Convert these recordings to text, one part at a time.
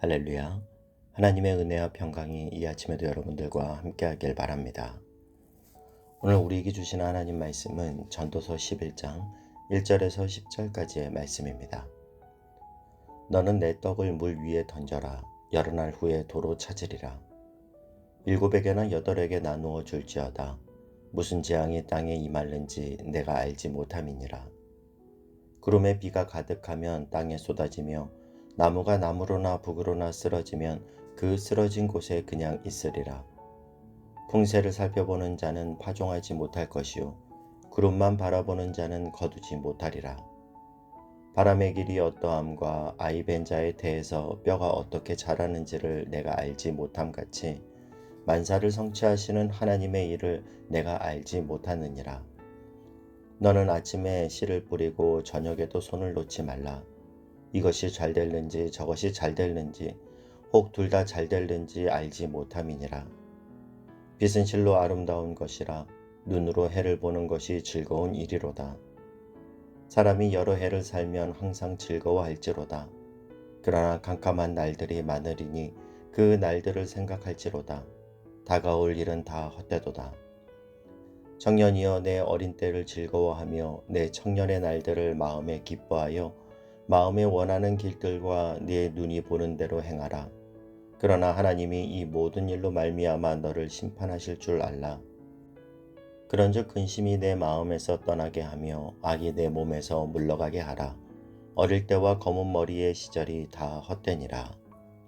할렐루야. 하나님의 은혜와 평강이 이 아침에도 여러분들과 함께하길 바랍니다. 오늘 우리에게 주신 하나님 말씀은 전도서 11장 1절에서 10절까지의 말씀입니다. 너는 내 떡을 물 위에 던져라. 여러 날 후에 도로 찾으리라. 7에게나 8에게 나누어 줄지어다. 무슨 재앙이 땅에 임할는지 내가 알지 못함이니라. 구름에 비가 가득하면 땅에 쏟아지며 나무가 나무로나 북으로나 쓰러지면 그 쓰러진 곳에 그냥 있으리라. 풍새를 살펴보는 자는 파종하지 못할 것이요 구름만 바라보는 자는 거두지 못하리라. 바람의 길이 어떠함과 아이 벤 자에 대해서 뼈가 어떻게 자라는지를 내가 알지 못함 같이 만사를 성취하시는 하나님의 일을 내가 알지 못하느니라. 너는 아침에 씨를 뿌리고 저녁에도 손을 놓지 말라. 이것이 잘 될는지 저것이 잘 될는지 혹 둘 다 잘 될는지 알지 못함이니라. 빛은 실로 아름다운 것이라. 눈으로 해를 보는 것이 즐거운 일이로다. 사람이 여러 해를 살면 항상 즐거워할지로다. 그러나 캄캄한 날들이 많으리니 그 날들을 생각할지로다. 다가올 일은 다 헛되도다. 청년이여 내 어린 때를 즐거워하며 내 청년의 날들을 마음에 기뻐하여 마음에 원하는 길들과 네 눈이 보는 대로 행하라. 그러나 하나님이 이 모든 일로 말미암아 너를 심판하실 줄 알라. 그런즉 근심이 내 마음에서 떠나게 하며 악이 내 몸에서 물러가게 하라. 어릴 때와 검은 머리의 시절이 다 헛되니라.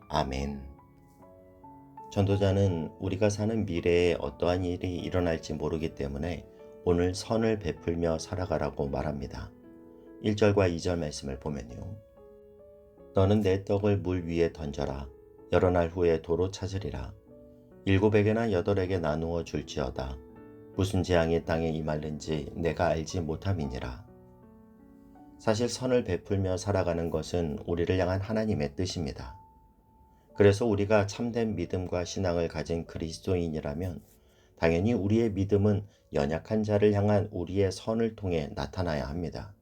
아멘. 전도자는 우리가 사는 미래에 어떠한 일이 일어날지 모르기 때문에 오늘 선을 베풀며 살아가라고 말합니다. 1절과 2절 말씀을 보면요. 너는 내 떡을 물 위에 던져라. 여러 날 후에 도로 찾으리라. 7에게나 8에게 나누어 줄지어다. 무슨 재앙이 땅에 임할는지 내가 알지 못함이니라. 사실 선을 베풀며 살아가는 것은 우리를 향한 하나님의 뜻입니다. 그래서 우리가 참된 믿음과 신앙을 가진 그리스도인이라면 당연히 우리의 믿음은 연약한 자를 향한 우리의 선을 통해 나타나야 합니다.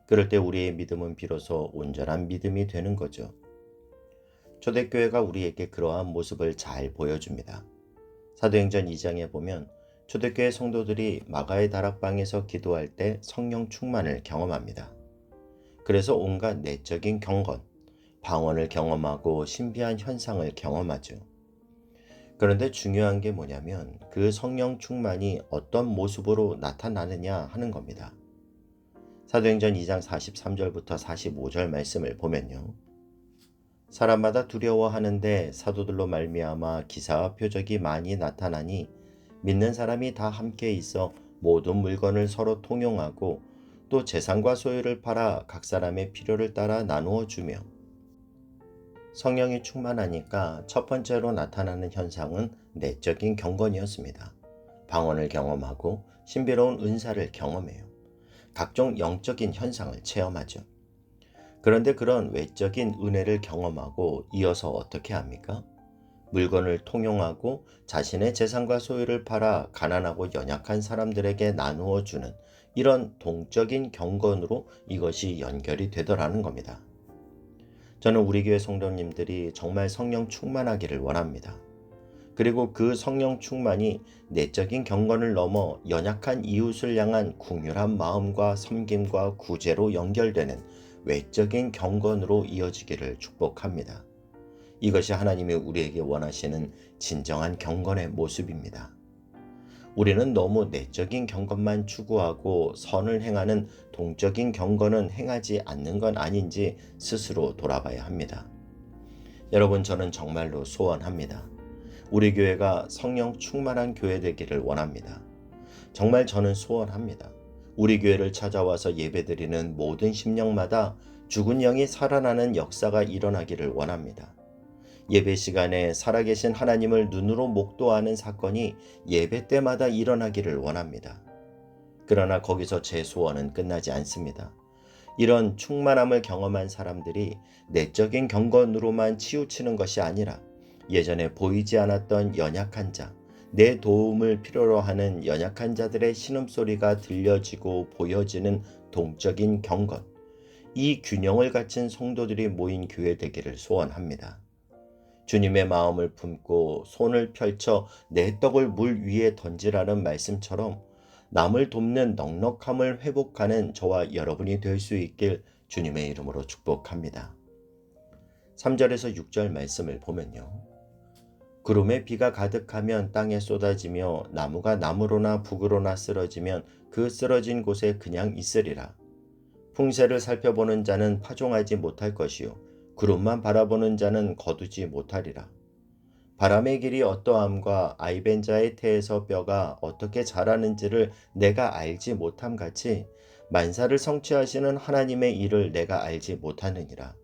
그럴 때 우리의 믿음은 비로소 온전한 믿음이 되는 거죠. 초대교회가 우리에게 그러한 모습을 잘 보여줍니다. 사도행전 2장에 보면 초대교회 성도들이 마가의 다락방에서 기도할 때 성령 충만을 경험합니다. 그래서 온갖 내적인 경건, 방언을 경험하고 신비한 현상을 경험하죠. 그런데 중요한 게 뭐냐면 그 성령 충만이 어떤 모습으로 나타나느냐 하는 겁니다. 사도행전 2장 43절부터 45절 말씀을 보면요. 사람마다 두려워하는데 사도들로 말미암아 기사와 표적이 많이 나타나니 믿는 사람이 다 함께 있어 모든 물건을 서로 통용하고 또 재산과 소유를 팔아 각 사람의 필요를 따라 나누어 주며 성령이 충만하니까 첫 번째로 나타나는 현상은 내적인 경건이었습니다. 방언을 경험하고 신비로운 은사를 경험해요. 각종 영적인 현상을 체험하죠. 그런데 그런 외적인 은혜를 경험하고 이어서 어떻게 합니까? 물건을 통용하고 자신의 재산과 소유를 팔아 가난하고 연약한 사람들에게 나누어 주는 이런 동적인 경건으로 이것이 연결이 되더라는 겁니다. 저는 우리 교회 성도님들이 정말 성령 충만하기를 원합니다. 그리고 그 성령 충만이 내적인 경건을 넘어 연약한 이웃을 향한 긍휼한 마음과 섬김과 구제로 연결되는 외적인 경건으로 이어지기를 축복합니다. 이것이 하나님이 우리에게 원하시는 진정한 경건의 모습입니다. 우리는 너무 내적인 경건만 추구하고 선을 행하는 동적인 경건은 행하지 않는 건 아닌지 스스로 돌아봐야 합니다. 여러분, 저는 정말로 소원합니다. 우리 교회가 성령 충만한 교회 되기를 원합니다. 정말 저는 소원합니다. 우리 교회를 찾아와서 예배드리는 모든 심령마다 죽은 영이 살아나는 역사가 일어나기를 원합니다. 예배 시간에 살아계신 하나님을 눈으로 목도하는 사건이 예배 때마다 일어나기를 원합니다. 그러나 거기서 제 소원은 끝나지 않습니다. 이런 충만함을 경험한 사람들이 내적인 경건으로만 치우치는 것이 아니라 예전에 보이지 않았던 연약한 자, 내 도움을 필요로 하는 연약한 자들의 신음소리가 들려지고 보여지는 동적인 경건, 이 균형을 갖춘 성도들이 모인 교회 되기를 소원합니다. 주님의 마음을 품고 손을 펼쳐 내 떡을 물 위에 던지라는 말씀처럼 남을 돕는 넉넉함을 회복하는 저와 여러분이 될 수 있길 주님의 이름으로 축복합니다. 3절에서 6절 말씀을 보면요. 구름에 비가 가득하면 땅에 쏟아지며 나무가 나무로나 북으로나 쓰러지면 그 쓰러진 곳에 그냥 있으리라. 풍세를 살펴보는 자는 파종하지 못할 것이요 구름만 바라보는 자는 거두지 못하리라. 바람의 길이 어떠함과 아이벤자의 태에서 뼈가 어떻게 자라는지를 내가 알지 못함 같이 만사를 성취하시는 하나님의 일을 내가 알지 못하느니라.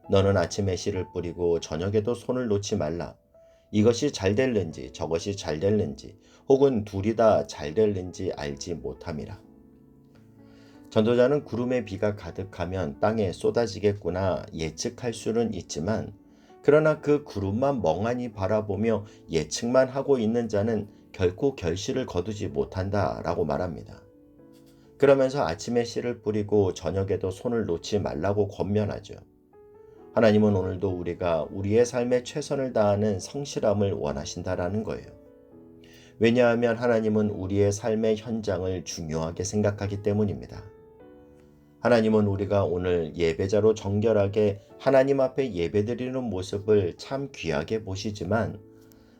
너는 아침에 씨를 뿌리고 저녁에도 손을 놓지 말라. 이것이 잘 될는지 저것이 잘 될는지 혹은 둘이 다 잘 될는지 알지 못함이라. 전도자는 구름에 비가 가득하면 땅에 쏟아지겠구나 예측할 수는 있지만 그러나 그 구름만 멍하니 바라보며 예측만 하고 있는 자는 결코 결실을 거두지 못한다라고 말합니다. 그러면서 아침에 씨를 뿌리고 저녁에도 손을 놓지 말라고 권면하죠. 하나님은 오늘도 우리가 우리의 삶에 최선을 다하는 성실함을 원하신다라는 거예요. 왜냐하면 하나님은 우리의 삶의 현장을 중요하게 생각하기 때문입니다. 하나님은 우리가 오늘 예배자로 정결하게 하나님 앞에 예배드리는 모습을 참 귀하게 보시지만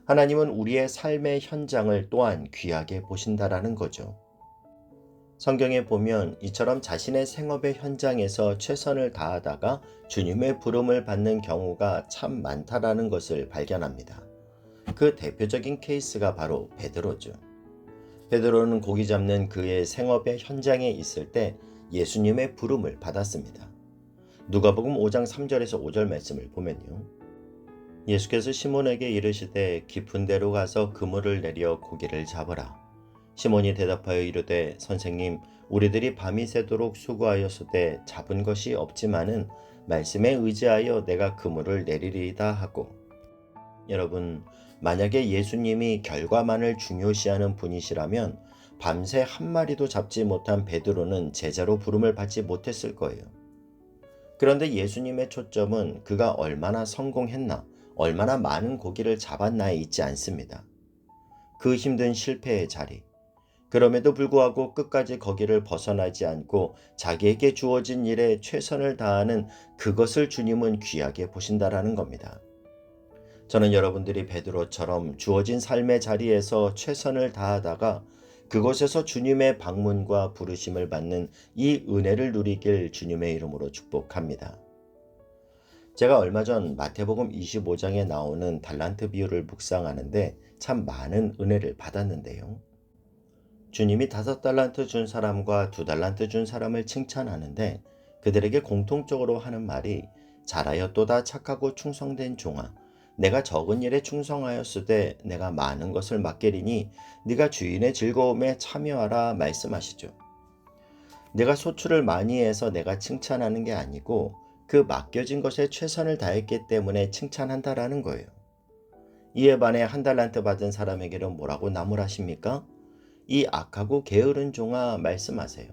하나님은 우리의 삶의 현장을 또한 귀하게 보신다라는 거죠. 성경에 보면 이처럼 자신의 생업의 현장에서 최선을 다하다가 주님의 부름을 받는 경우가 참 많다라는 것을 발견합니다. 그 대표적인 케이스가 바로 베드로죠. 베드로는 고기 잡는 그의 생업의 현장에 있을 때 예수님의 부름을 받았습니다. 누가복음 5장 3절에서 5절 말씀을 보면요. 예수께서 시몬에게 이르시되 깊은 데로 가서 그물을 내려 고기를 잡으라. 시몬이 대답하여 이르되 선생님 우리들이 밤이 새도록 수고하였으되 잡은 것이 없지만은 말씀에 의지하여 내가 그물을 내리리이다 하고. 여러분, 만약에 예수님이 결과만을 중요시하는 분이시라면 밤새 한 마리도 잡지 못한 베드로는 제자로 부름을 받지 못했을 거예요. 그런데 예수님의 초점은 그가 얼마나 성공했나, 얼마나 많은 고기를 잡았나에 있지 않습니다. 그 힘든 실패의 자리, 그럼에도 불구하고 끝까지 거기를 벗어나지 않고 자기에게 주어진 일에 최선을 다하는 그것을 주님은 귀하게 보신다라는 겁니다. 저는 여러분들이 베드로처럼 주어진 삶의 자리에서 최선을 다하다가 그곳에서 주님의 방문과 부르심을 받는 이 은혜를 누리길 주님의 이름으로 축복합니다. 제가 얼마 전 마태복음 25장에 나오는 달란트 비유를 묵상하는데 참 많은 은혜를 받았는데요. 주님이 5달란트 준 사람과 2달란트 준 사람을 칭찬하는데 그들에게 공통적으로 하는 말이 잘하였도다 착하고 충성된 종아 내가 적은 일에 충성하였으되 내가 많은 것을 맡기리니 네가 주인의 즐거움에 참여하라 말씀하시죠. 내가 소출을 많이 해서 내가 칭찬하는 게 아니고 그 맡겨진 것에 최선을 다했기 때문에 칭찬한다라는 거예요. 이에 반해 1달란트 받은 사람에게는 뭐라고 나무라십니까? 이 악하고 게으른 종아 말씀하세요.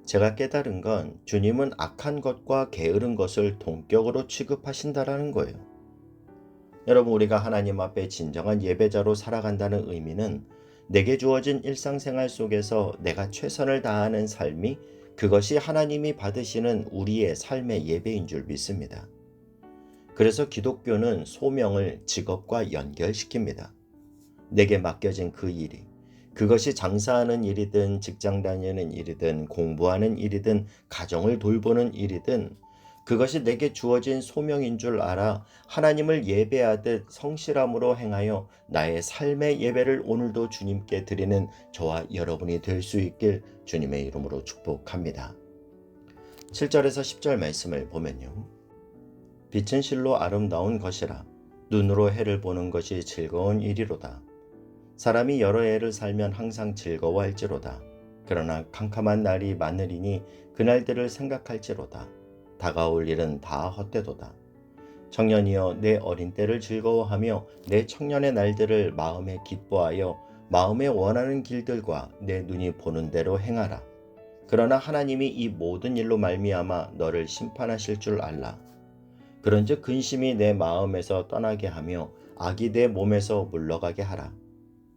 제가 깨달은 건 주님은 악한 것과 게으른 것을 동격으로 취급하신다라는 거예요. 여러분, 우리가 하나님 앞에 진정한 예배자로 살아간다는 의미는 내게 주어진 일상생활 속에서 내가 최선을 다하는 삶이 그것이 하나님이 받으시는 우리의 삶의 예배인 줄 믿습니다. 그래서 기독교는 소명을 직업과 연결시킵니다. 내게 맡겨진 그 일이 그것이 장사하는 일이든 직장 다니는 일이든 공부하는 일이든 가정을 돌보는 일이든 그것이 내게 주어진 소명인 줄 알아 하나님을 예배하듯 성실함으로 행하여 나의 삶의 예배를 오늘도 주님께 드리는 저와 여러분이 될 수 있길 주님의 이름으로 축복합니다. 7절에서 10절 말씀을 보면요. 빛은 실로 아름다운 것이라 눈으로 해를 보는 것이 즐거운 일이로다. 사람이 여러 해를 살면 항상 즐거워할지로다. 그러나 캄캄한 날이 많으리니 그날들을 생각할지로다. 다가올 일은 다 헛되도다. 청년이여 내 어린 때를 즐거워하며 내 청년의 날들을 마음에 기뻐하여 마음에 원하는 길들과 내 눈이 보는 대로 행하라. 그러나 하나님이 이 모든 일로 말미암아 너를 심판하실 줄 알라. 그런즉 근심이 내 마음에서 떠나게 하며 악이 내 몸에서 물러가게 하라.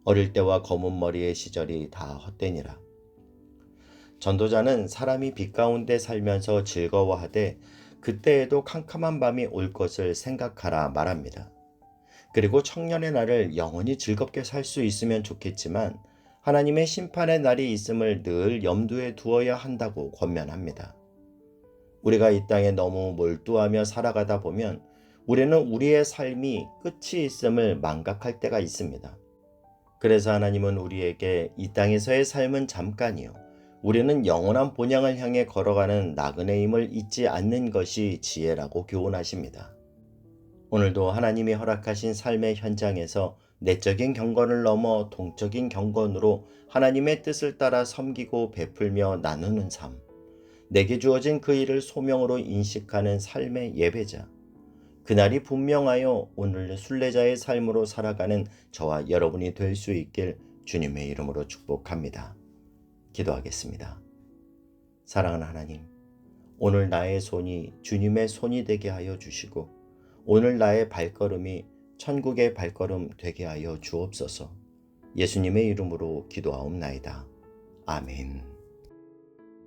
어릴 때와 검은 머리의 시절이 다 헛되니라. 전도자는 사람이 빛 가운데 살면서 즐거워하되 그때에도 캄캄한 밤이 올 것을 생각하라 말합니다. 그리고 청년의 날을 영원히 즐겁게 살 수 있으면 좋겠지만 하나님의 심판의 날이 있음을 늘 염두에 두어야 한다고 권면합니다. 우리가 이 땅에 너무 몰두하며 살아가다 보면 우리는 우리의 삶이 끝이 있음을 망각할 때가 있습니다. 그래서 하나님은 우리에게 이 땅에서의 삶은 잠깐이요, 우리는 영원한 본향을 향해 걸어가는 나그네임을 잊지 않는 것이 지혜라고 교훈하십니다. 오늘도 하나님이 허락하신 삶의 현장에서 내적인 경건을 넘어 동적인 경건으로 하나님의 뜻을 따라 섬기고 베풀며 나누는 삶, 내게 주어진 그 일을 소명으로 인식하는 삶의 예배자, 그날이 분명하여 오늘 순례자의 삶으로 살아가는 저와 여러분이 될 수 있길 주님의 이름으로 축복합니다. 기도하겠습니다. 사랑하는 하나님, 오늘 나의 손이 주님의 손이 되게 하여 주시고 오늘 나의 발걸음이 천국의 발걸음 되게 하여 주옵소서. 예수님의 이름으로 기도하옵나이다. 아멘.